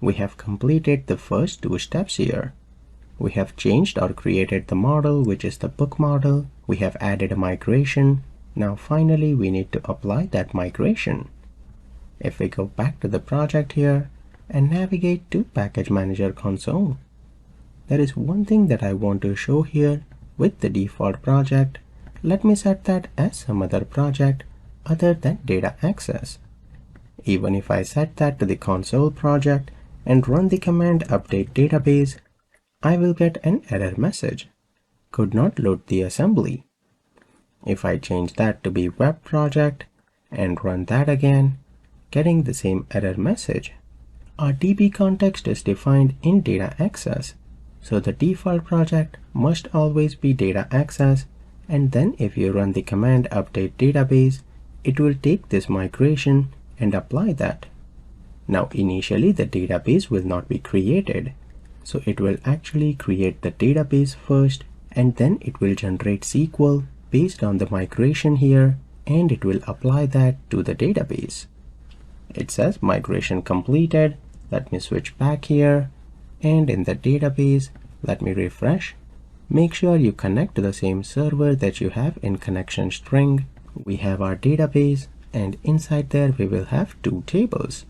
We have completed the first two steps here. We have changed or created the model, which is the book model. We have added a migration. Now finally we need to apply that migration. If we go back to the project here and navigate to Package Manager console, there is one thing that I want to show here with the default project. Let me set that as some other project other than data access. Even if I set that to the console project and run the command update database, I will get an error message. Could not load the assembly. If I change that to be web project and run that again, getting the same error message. Our DB context is defined in data access, so the default project must always be data access, and then if you run the command update database, it will take this migration and apply that. Now initially the database will not be created, so it will actually create the database first, and then it will generate SQL based on the migration here, and it will apply that to the database. It says migration completed. Let me switch back here, and in the database, let me refresh. Make sure you connect to the same server that you have in connection string. We have our database, and inside there we will have two tables.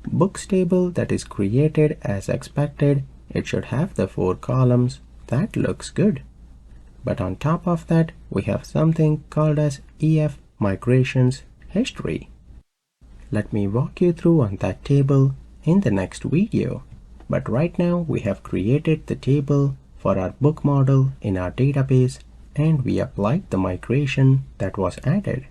Books table that is created as expected. It should have the 4 columns. That looks good. But on top of that, we have something called as EF migrations history. Let me walk you through on that table in the next video. But right now we have created the table for our book model in our database, and we applied the migration that was added.